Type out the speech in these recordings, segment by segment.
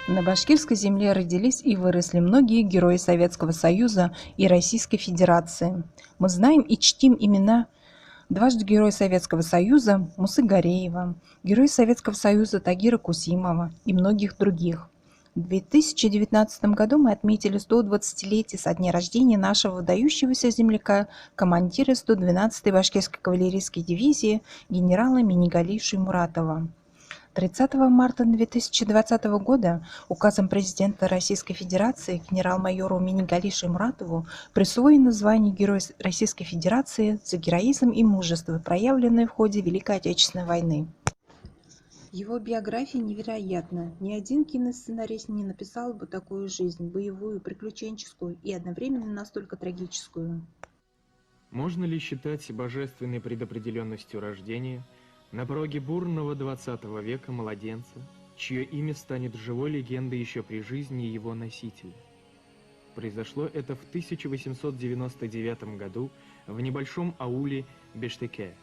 На башкирской земле родились и выросли многие герои Советского Союза и Российской Федерации. Мы знаем и чтим имена дважды Героя Советского Союза Мусы Гареева, Героя Советского Союза Тагира Кусимова и многих других. В 2019 году мы отметили 120-летие со дня рождения нашего выдающегося земляка, командира 112-й башкирской кавалерийской дивизии генерала Минигали Шаймуратова. 30 марта 2020 года указом президента Российской Федерации генерал-майору Минигали Шаймуратову присвоено звание Героя Российской Федерации за героизм и мужество, проявленное в ходе Великой Отечественной войны. Его биография невероятна. Ни один киносценарист не написал бы такую жизнь, боевую, приключенческую и одновременно настолько трагическую. Можно ли считать божественной предопределенностью рождения на пороге бурного 20 века младенца, чье имя станет живой легендой еще при жизни его носителя? Произошло это в 1899 году в небольшом ауле Бештеке.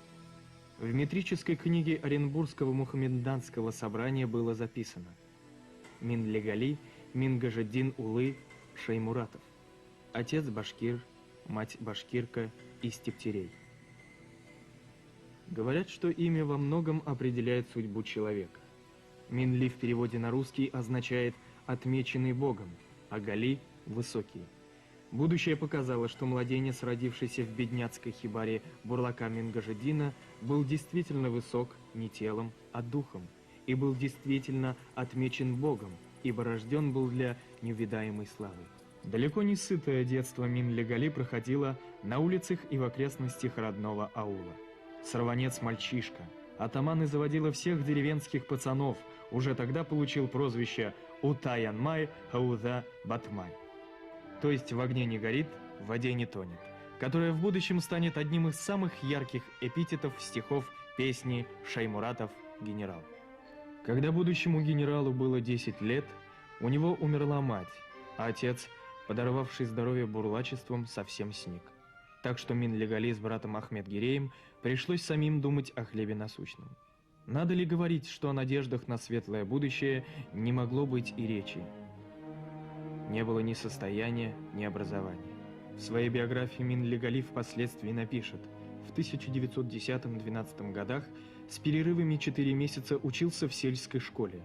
В метрической книге Оренбургского мухаммеданского собрания было записано: Минлегали Мингажеддин Улы Шаймуратов, отец башкир, мать башкирка из Тептерей. Говорят, что имя во многом определяет судьбу человека. Минли в переводе на русский означает «отмеченный Богом», а Гали – «высокий». Будущее показало, что младенец, родившийся в бедняцкой хибаре бурлака Мингажеддина, был действительно высок не телом, а духом, и был действительно отмечен Богом, ибо рожден был для неувидаемой славы. Далеко не сытое детство Минли Гали проходило на улицах и в окрестностях родного аула. Сорванец-мальчишка, атаман и заводила всех деревенских пацанов, уже тогда получил прозвище Утаянмай Хауза Батмай. То есть в огне не горит, в воде не тонет, которое в будущем станет одним из самых ярких эпитетов стихов песни Шаймуратов «Генерал». Когда будущему генералу было 10 лет, у него умерла мать, а отец, подорвавший здоровье бурлачеством, совсем сник. Так что Минли-Гали с братом Ахмед-Гиреем пришлось самим думать о хлебе насущном. Надо ли говорить, что о надеждах на светлое будущее не могло быть и речи? Не было ни состояния, ни образования. В своей биографии Минли-Гали впоследствии напишет: в 1910-12 годах с перерывами 4 месяца учился в сельской школе.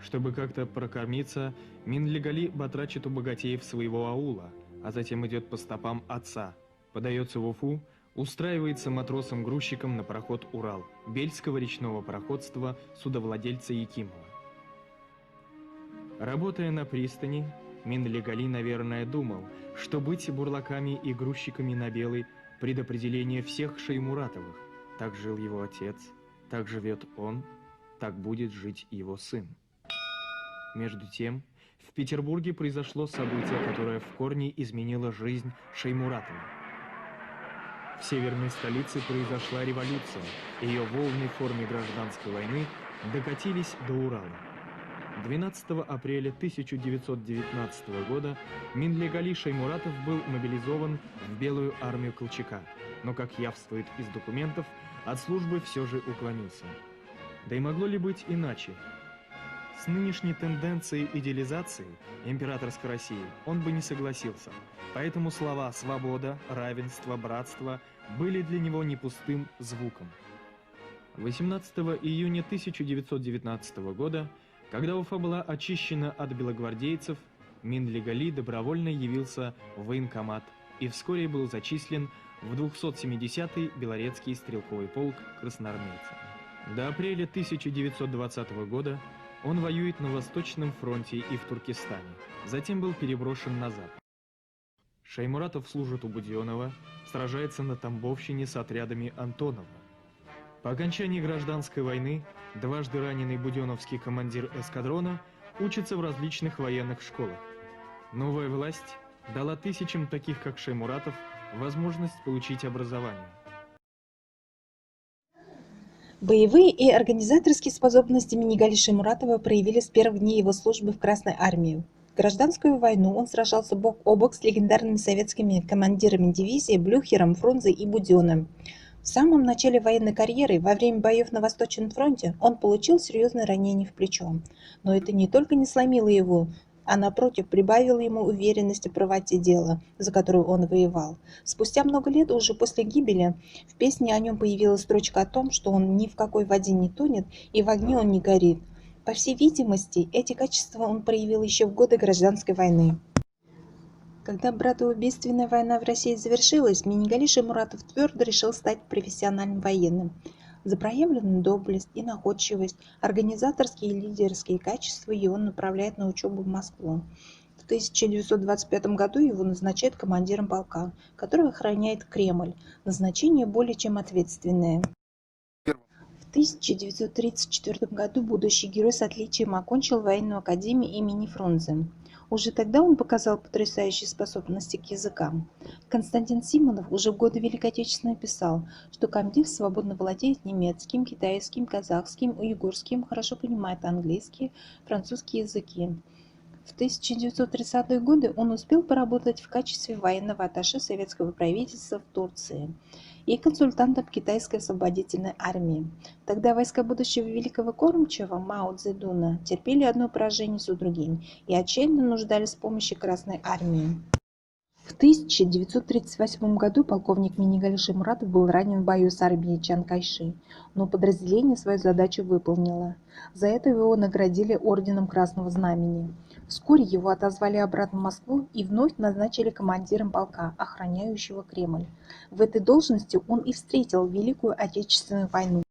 Чтобы как-то прокормиться, Минли-Гали батрачит у богатеев своего аула, а затем идет по стопам отца, подается в Уфу, устраивается матросом-грузчиком на пароход «Урал» Бельского речного пароходства судовладельца Якимова. Работая на пристани, Минли-Гали, наверное, думал, что быть бурлаками и грузчиками на Белой – предопределение всех Шаймуратовых. Так жил его отец, так живет он, так будет жить его сын. Между тем, в Петербурге произошло событие, которое в корне изменило жизнь Шаймуратова. В северной столице произошла революция, ее волны в форме гражданской войны докатились до Урала. 12 апреля 1919 года Минли-Гали Шаймуратов был мобилизован в Белую армию Колчака, но, как явствует из документов, от службы все же уклонился. Да и могло ли быть иначе? С нынешней тенденцией идеализации императорской России он бы не согласился, поэтому слова «свобода», «равенство», «братство» были для него не пустым звуком. 18 июня 1919 года, когда Уфа была очищена от белогвардейцев, Минли-Гали добровольно явился в военкомат и вскоре был зачислен в 270-й Белорецкий стрелковый полк красноармейцев. До апреля 1920 года он воюет на Восточном фронте и в Туркестане, затем был переброшен на запад. Шаймуратов служит у Буденова, сражается на Тамбовщине с отрядами Антонова. По окончании гражданской войны дважды раненый буденовский командир эскадрона учится в различных военных школах. Новая власть дала тысячам таких, как Шаймуратов, возможность получить образование. Боевые и организаторские способности Минигали Шаймуратова проявили с первых дней его службы в Красной армии. В гражданскую войну он сражался бок о бок с легендарными советскими командирами дивизии Блюхером, Фрунзе и Буденным. В В самом начале военной карьеры, во время боев на Восточном фронте, он получил серьезное ранение в плечо. Но это не только не сломило его, а напротив прибавило ему уверенности в правоте дела, за которую он воевал. Спустя много лет, уже после гибели, в песне о нем появилась строчка о том, что он ни в какой воде не тонет и в огне он не горит. По всей видимости, эти качества он проявил еще в годы Гражданской войны. Когда братоубийственная война в России завершилась, Минигалий Шаймуратов твердо решил стать профессиональным военным. За проявленную доблесть и находчивость, организаторские и лидерские качества его направляют на учебу в Москву. В 1925 году его назначают командиром полка, который охраняет Кремль. Назначение более чем ответственное. В 1934 году будущий герой с отличием окончил военную академию имени Фрунзе. Уже тогда он показал потрясающие способности к языкам. Константин Симонов уже в годы Великой Отечественной писал, что комдив свободно владеет немецким, китайским, казахским, уйгурским, хорошо понимает английский, французский языки. В 1930-е годы он успел поработать в качестве военного атташе советского правительства в Турции и консультантом китайской освободительной армии. Тогда войска будущего великого кормчего Мао Цзэдуна терпели одно поражение за другим и отчаянно нуждались в помощи Красной армии. В 1938 году полковник Минигалий Шаймуратов был ранен в бою с армией Чан Кайши, но подразделение свою задачу выполнило. За это его наградили орденом Красного Знамени. Вскоре его отозвали обратно в Москву и вновь назначили командиром полка, охраняющего Кремль. В этой должности он и встретил Великую Отечественную войну.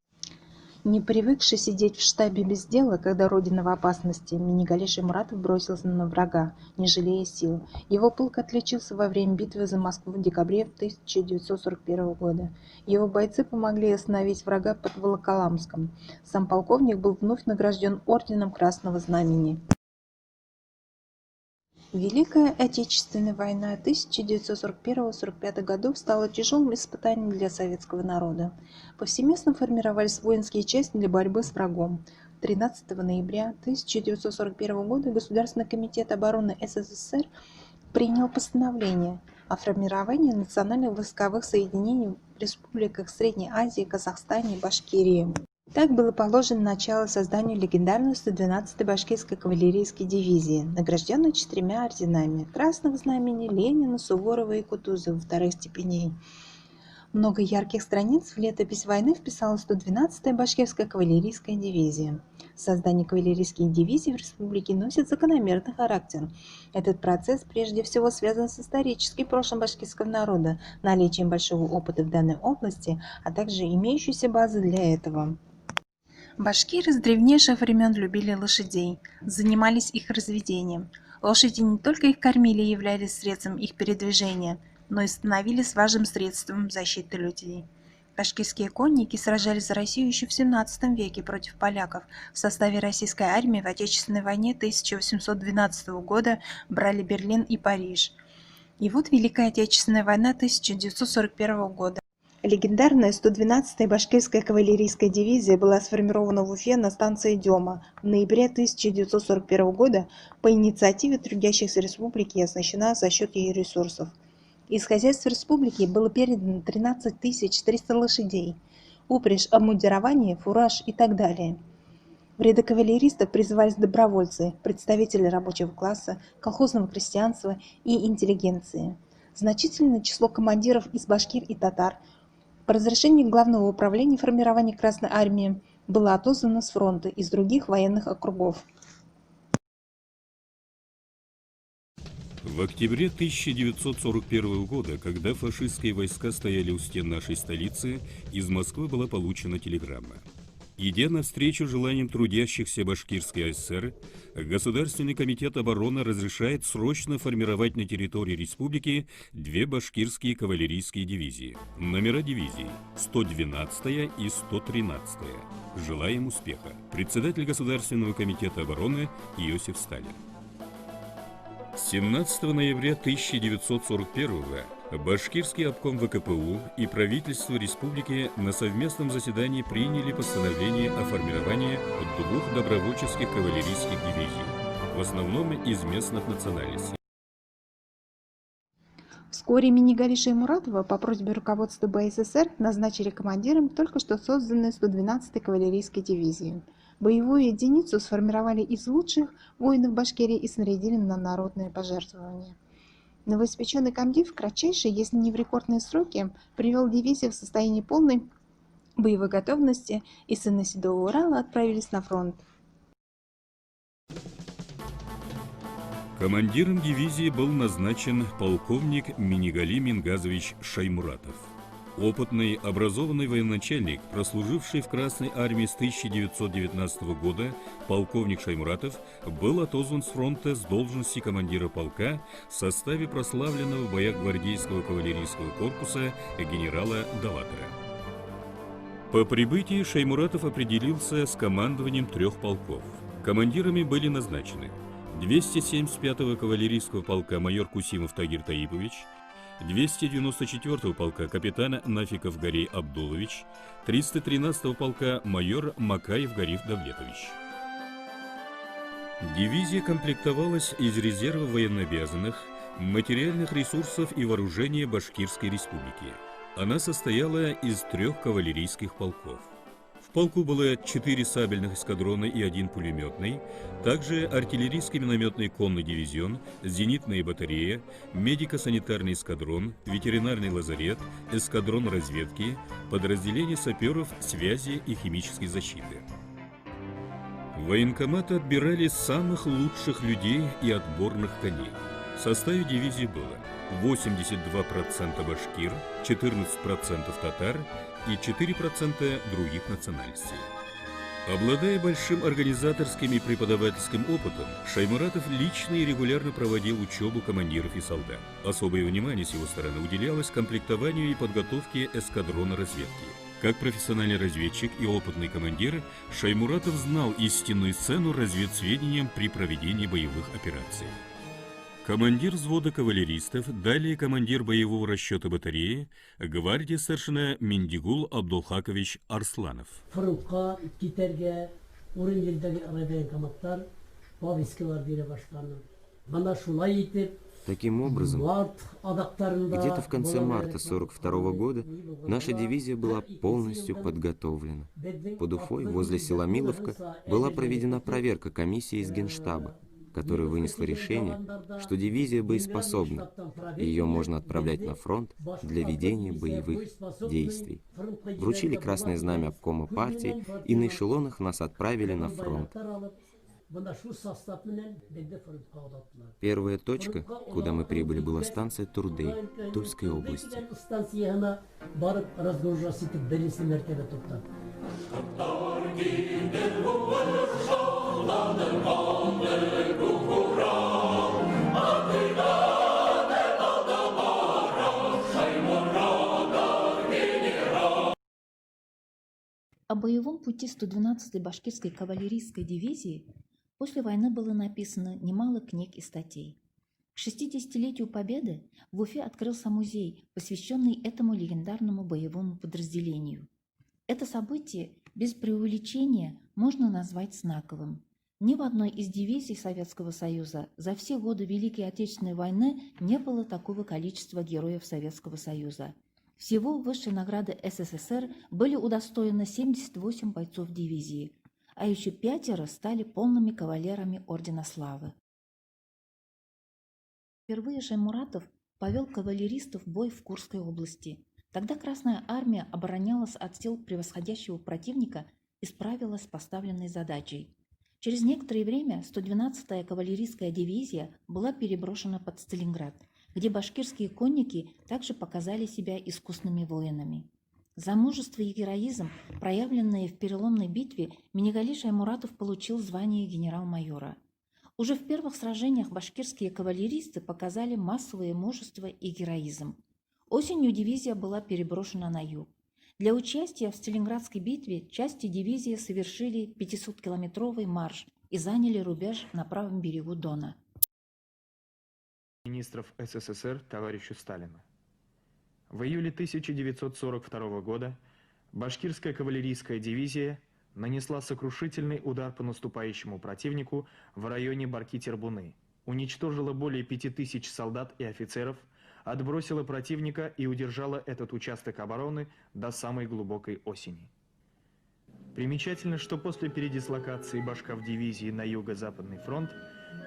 Не привыкший сидеть в штабе без дела, когда родина в опасности, Минигалий Шаймуратов бросился на врага, не жалея сил. Его полк отличился во время битвы за Москву в декабре 1941 года. Его бойцы помогли остановить врага под Волоколамском. Сам полковник был вновь награжден орденом Красного Знамени. Великая Отечественная война 1941-1945 годов стала тяжелым испытанием для советского народа. Повсеместно формировались воинские части для борьбы с врагом. 13 ноября 1941 года Государственный комитет обороны СССР принял постановление о формировании национальных войсковых соединений в республиках Средней Азии, Казахстане и Башкирии. Так было положено начало созданию легендарной 112-й башкирской кавалерийской дивизии, награжденной 4 орденами Красного Знамени, Ленина, Суворова и Кутузова вторых степеней. Много ярких страниц в летопись войны вписала 112-я башкирская кавалерийская дивизия. Создание кавалерийских дивизий в республике носит закономерный характер. Этот процесс прежде всего связан с историческим прошлым башкирского народа, наличием большого опыта в данной области, а также имеющейся базы для этого. Башкиры с древнейших времен любили лошадей, занимались их разведением. Лошади не только их кормили и являлись средством их передвижения, но и становились важным средством защиты людей. Башкирские конники сражались за Россию еще в XVII веке против поляков. В составе российской армии в Отечественной войне 1812 года брали Берлин и Париж. И вот Великая Отечественная война 1941 года. Легендарная 112-я башкирская кавалерийская дивизия была сформирована в Уфе на станции Дема в ноябре 1941 года по инициативе трудящихся республики и оснащена за счет ее ресурсов. Из хозяйства республики было передано 13 300 лошадей, упряжь, обмундирование, фураж и так далее. В ряды кавалеристов призывались добровольцы, представители рабочего класса, колхозного крестьянства и интеллигенции. Значительное число командиров из башкир и татар по разрешению Главного управления формирования Красной армии было отозвано с фронта из других военных округов. В октябре 1941 года, когда фашистские войска стояли у стен нашей столицы, из Москвы была получена телеграмма. Идя навстречу желаниям трудящихся Башкирской АСР, Государственный комитет обороны разрешает срочно формировать на территории республики 2 башкирские кавалерийские дивизии. Номера дивизий 112-я и 113-я. Желаем успеха. Председатель Государственного комитета обороны Иосиф Сталин. 17 ноября 1941 Башкирский обком ВКПУ и правительство республики на совместном заседании приняли постановление о формировании 2 добровольческих кавалерийских дивизий, в основном из местных национальностей. Вскоре Минигаля Шаймуратова по просьбе руководства БССР назначили командиром только что созданной 112-й кавалерийской дивизии. Боевую единицу сформировали из лучших воинов Башкирии и снарядили на народные пожертвования. Новоиспеченный комдив в кратчайшие, если не в рекордные сроки, привел дивизию в состояние полной боевой готовности, и сыны Седого Урала отправились на фронт. Командиром дивизии был назначен полковник Минигали Мингазович Шаймуратов. Опытный, образованный военачальник, прослуживший в Красной армии с 1919 года, полковник Шаймуратов был отозван с фронта с должности командира полка в составе прославленного в боях гвардейского кавалерийского корпуса генерала Даватора. По прибытии Шаймуратов определился с командованием 3 полков. Командирами были назначены 275-го кавалерийского полка майор Кусимов Тагир Таипович, 294-го полка капитана Нафиков Гарей Абдулович, 313-го полка майор Макаев Гариф Давлетович. Дивизия комплектовалась из резерва военнообязанных, материальных ресурсов и вооружения Башкирской республики. Она состояла из 3 кавалерийских полков. В полку было 4 сабельных эскадрона и 1 пулеметный, также артиллерийский минометный конный дивизион, зенитная батарея, медико-санитарный эскадрон, ветеринарный лазарет, эскадрон разведки, подразделение саперов, связи и химической защиты. Военкоматы отбирали самых лучших людей и отборных коней. В составе дивизии было 82% башкир, 14% татар и 4% других национальностей. Обладая большим организаторским и преподавательским опытом, Шаймуратов лично и регулярно проводил учебу командиров и солдат. Особое внимание с его стороны уделялось комплектованию и подготовке эскадрона разведки. Как профессиональный разведчик и опытный командир, Шаймуратов знал истинную цену разведсведениям при проведении боевых операций. Командир взвода кавалеристов, далее командир боевого расчета батареи, гвардия старшина Миндигул Абдулхакович Арсланов. Фронтқа кетерге орын жердегі радиокоматтар повестки бар бере башканы. Мана шулай итеп, Таким образом, где-то в конце марта 1942 года наша дивизия была полностью подготовлена. Под Уфой, возле села Миловка, была проведена проверка комиссии из Генштаба, которая вынесла решение, что дивизия боеспособна, и ее можно отправлять на фронт для ведения боевых действий. Вручили красное знамя обкома партии, и на эшелонах нас отправили на фронт. Первая точка, куда мы прибыли, была станция Турдей, Тульской области. О боевом пути 112-й башкирской кавалерийской дивизии после войны было написано немало книг и статей. К 60-летию Победы в Уфе открылся музей, посвященный этому легендарному боевому подразделению. Это событие без преувеличения можно назвать знаковым. Ни в одной из дивизий Советского Союза за все годы Великой Отечественной войны не было такого количества героев Советского Союза. Всего высшей награды СССР были удостоены 78 бойцов дивизии, а еще 5 стали полными кавалерами Ордена Славы. Впервые Шаймуратов повел кавалеристов в бой в Курской области. Тогда Красная армия оборонялась от сил превосходящего противника и справилась с поставленной задачей. Через некоторое время 112-я кавалерийская дивизия была переброшена под Сталинград, где башкирские конники также показали себя искусными воинами. За мужество и героизм, проявленные в переломной битве, Минигали Шаймуратов получил звание генерал-майора. Уже в первых сражениях башкирские кавалеристы показали массовое мужество и героизм. Осенью дивизия была переброшена на юг. Для участия в Сталинградской битве части дивизии совершили 500-километровый марш и заняли рубеж на правом берегу Дона. Министров СССР товарищу Сталину. В июле 1942 года башкирская кавалерийская дивизия нанесла сокрушительный удар по наступающему противнику в районе Барки-Тербуны, уничтожила более 5000 солдат и офицеров, отбросила противника и удержала этот участок обороны до самой глубокой осени. Примечательно, что после передислокации башков дивизии на Юго-Западный фронт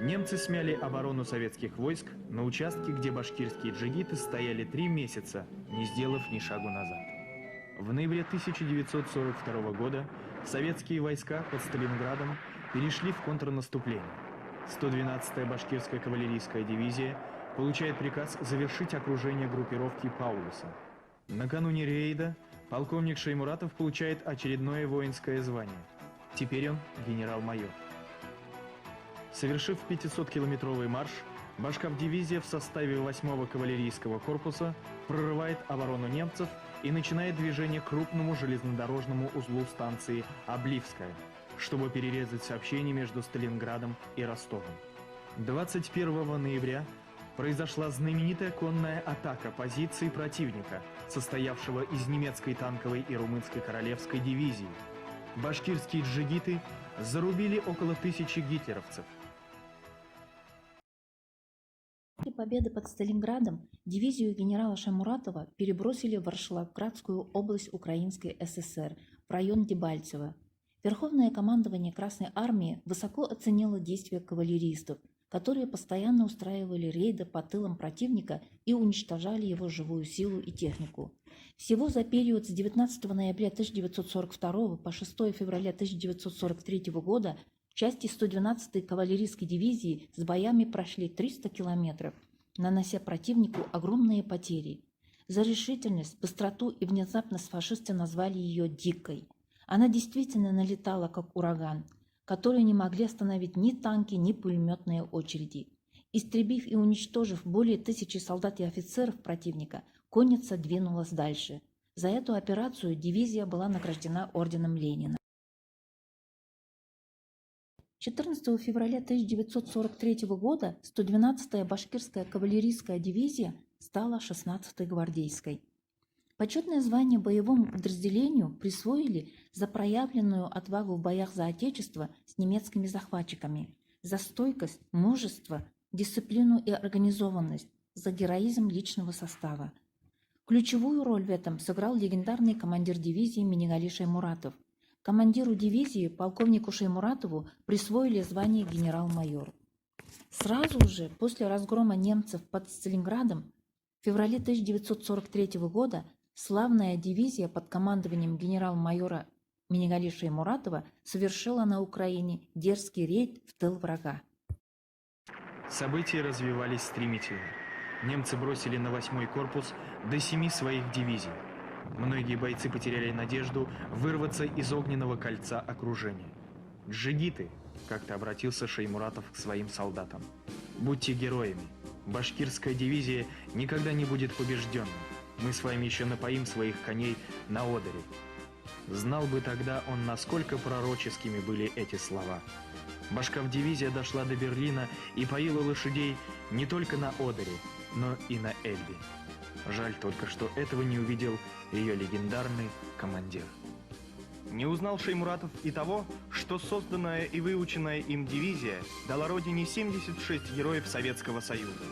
немцы смяли оборону советских войск на участке, где башкирские джигиты стояли 3 месяца, не сделав ни шагу назад. В ноябре 1942 года советские войска под Сталинградом перешли в контрнаступление. 112-я башкирская кавалерийская дивизия получает приказ завершить окружение группировки Паулюса. Накануне рейда полковник Шеймуратов получает очередное воинское звание. Теперь он генерал-майор. Совершив 500-километровый марш, башков-дивизия в составе 8-го кавалерийского корпуса прорывает оборону немцев и начинает движение к крупному железнодорожному узлу станции Обливская, чтобы перерезать сообщение между Сталинградом и Ростовом. 21 ноября произошла знаменитая конная атака позиций противника, состоявшего из немецкой танковой и румынской королевской дивизии. Башкирские джигиты зарубили около 1000 гитлеровцев. После победы под Сталинградом дивизию генерала Шеймуратова перебросили в Варшавградскую область Украинской ССР, в район Дебальцево. Верховное командование Красной Армии высоко оценило действия кавалеристов, которые постоянно устраивали рейды по тылам противника и уничтожали его живую силу и технику. Всего за период с 19 ноября 1942 по 6 февраля 1943 года части 112-й кавалерийской дивизии с боями прошли 300 километров, нанося противнику огромные потери. За решительность, быстроту и внезапность фашисты назвали ее «дикой». Она действительно налетала, как ураган, которые не могли остановить ни танки, ни пулеметные очереди. Истребив и уничтожив более 1000 солдат и офицеров противника, конница двинулась дальше. За эту операцию дивизия была награждена орденом Ленина. 14 февраля 1943 года 112-я башкирская кавалерийская дивизия стала 16-й гвардейской. Почетное звание боевому подразделению присвоили за проявленную отвагу в боях за Отечество с немецкими захватчиками, за стойкость, мужество, дисциплину и организованность, за героизм личного состава. Ключевую роль в этом сыграл легендарный командир дивизии Минигали Шеймуратов. Командиру дивизии, полковнику Шеймуратову, присвоили звание генерал-майор. Сразу же после разгрома немцев под Сталинградом в феврале 1943 года славная дивизия под командованием генерал-майора Минигали Шеймуратова совершила на Украине дерзкий рейд в тыл врага. События развивались стремительно. Немцы бросили на 8-й корпус до 7 своих дивизий. Многие бойцы потеряли надежду вырваться из огненного кольца окружения. «Джигиты», — как-то обратился Шеймуратов к своим солдатам, — «будьте героями. Башкирская дивизия никогда не будет побежденной. Мы с вами еще напоим своих коней на одере». Знал бы тогда он, насколько пророческими были эти слова. Башков-дивизия дошла до Берлина и поила лошадей не только на одере, но и на Эльбе. Жаль только, что этого не увидел ее легендарный командир. Не узнал Шеймуратов и того, что созданная и выученная им дивизия дала родине 76 героев Советского Союза.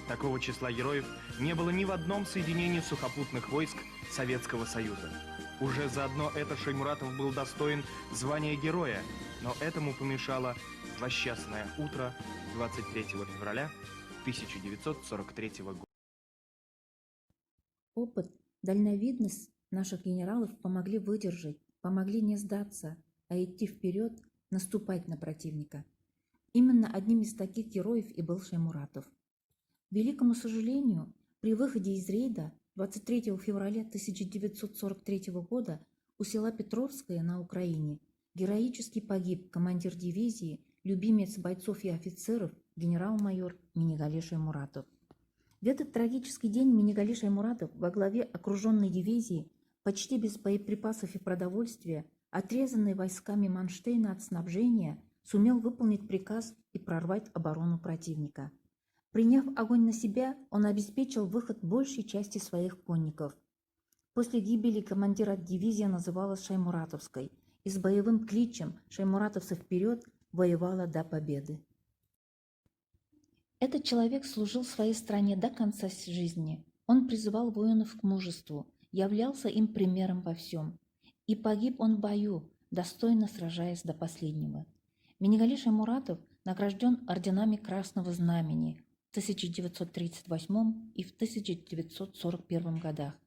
Такого числа героев не было ни в одном соединении сухопутных войск Советского Союза. Уже заодно это Шеймуратов был достоин звания героя, но этому помешало злосчастное утро 23 февраля 1943 года. Опыт, дальновидность наших генералов помогли выдержать, помогли не сдаться, а идти вперед, наступать на противника. Именно одним из таких героев и был Шеймуратов. К великому сожалению, при выходе из рейда 23 февраля 1943 года у села Петровское на Украине героически погиб командир дивизии, любимец бойцов и офицеров, генерал-майор Минигали Шеймуратов. В этот трагический день Минигали Шеймуратов во главе окруженной дивизии, почти без боеприпасов и продовольствия, отрезанный войсками Манштейна от снабжения, сумел выполнить приказ и прорвать оборону противника. Приняв огонь на себя, он обеспечил выход большей части своих конников. После гибели командира дивизия называлась Шеймуратовской, и с боевым кличем «Шеймуратовцы вперед!» воевала до победы. Этот человек служил своей стране до конца жизни. Он призывал воинов к мужеству, являлся им примером во всем. И погиб он в бою, достойно сражаясь до последнего. Минигалий Шаймуратов награжден орденами Красного Знамени в 1938 и в 1941 годах,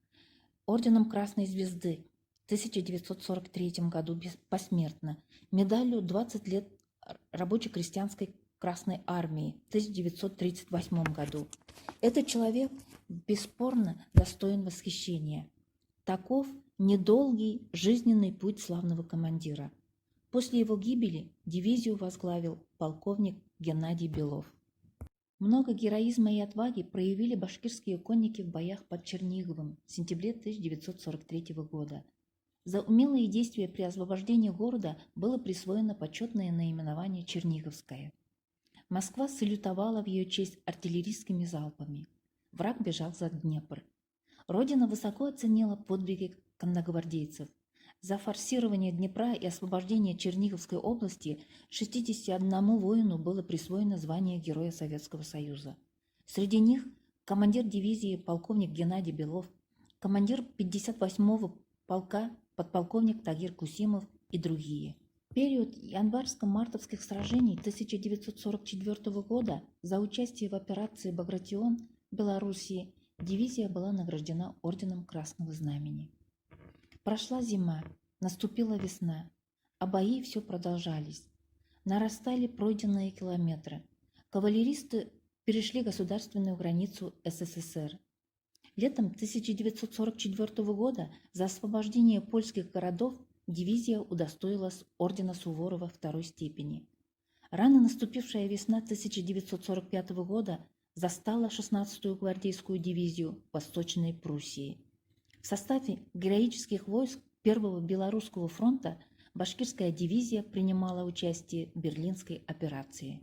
орденом Красной Звезды в 1943 году посмертно, медалью 20 лет рабоче-крестьянской Красной Армии в 1938 году. Этот человек бесспорно достоин восхищения. Таков недолгий жизненный путь славного командира. После его гибели дивизию возглавил полковник Геннадий Белов. Много героизма и отваги проявили башкирские конники в боях под Черниговым в сентябре 1943 года. За умелые действия при освобождении города было присвоено почетное наименование «Черниговское». Москва салютовала в ее честь артиллерийскими залпами. Враг бежал за Днепр. Родина высоко оценила подвиги конногвардейцев. За форсирование Днепра и освобождение Черниговской области 61 воину было присвоено звание Героя Советского Союза. Среди них командир дивизии полковник Геннадий Белов, командир 58-го полка подполковник Тагир Кусимов и другие. В период январско-мартовских сражений 1944 года за участие в операции «Багратион» в Белоруссии дивизия была награждена орденом Красного Знамени. Прошла зима, наступила весна, а бои все продолжались. Нарастали пройденные километры. Кавалеристы перешли государственную границу СССР. Летом 1944 года за освобождение польских городов дивизия удостоилась ордена Суворова второй степени. Рано наступившая весна 1945 года застала 16-ю гвардейскую дивизию Восточной Пруссии. В составе героических войск Первого Белорусского фронта башкирская дивизия принимала участие в Берлинской операции.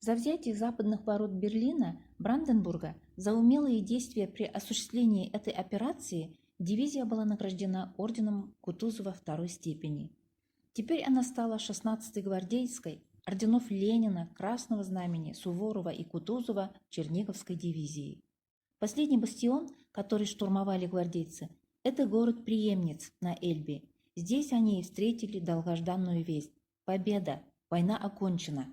За взятие западных ворот Берлина, Бранденбурга, за умелые действия при осуществлении этой операции дивизия была награждена орденом Кутузова второй степени. Теперь она стала 16-й гвардейской, орденов Ленина, Красного Знамени, Суворова и Кутузова Черниговской дивизии. Последний бастион, который штурмовали гвардейцы, это город Приемниц на Эльбе. Здесь они и встретили долгожданную весть. Победа! Война окончена!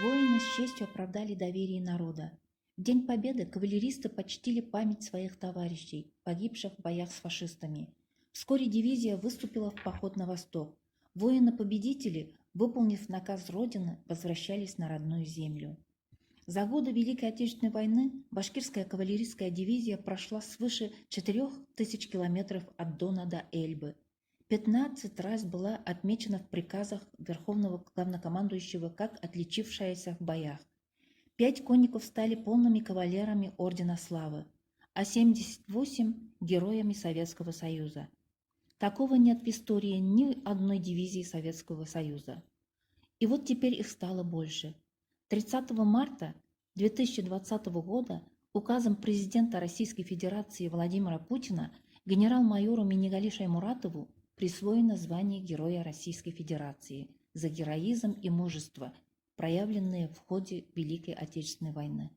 Воины с честью оправдали доверие народа. В День Победы кавалеристы почтили память своих товарищей, погибших в боях с фашистами. Вскоре дивизия выступила в поход на восток. Воины-победители, выполнив наказ Родины, возвращались на родную землю. За годы Великой Отечественной войны башкирская кавалерийская дивизия прошла свыше 4000 километров от Дона до Эльбы. 15 раз была отмечена в приказах Верховного Главнокомандующего как отличившаяся в боях. 5 конников стали полными кавалерами Ордена Славы, а 78 – героями Советского Союза. Такого нет в истории ни одной дивизии Советского Союза. И вот теперь их стало больше. 30 марта 2020 года указом президента Российской Федерации Владимира Путина генерал-майору Минигалию Шаймуратову присвоено звание Героя Российской Федерации за героизм и мужество, проявленные в ходе Великой Отечественной войны.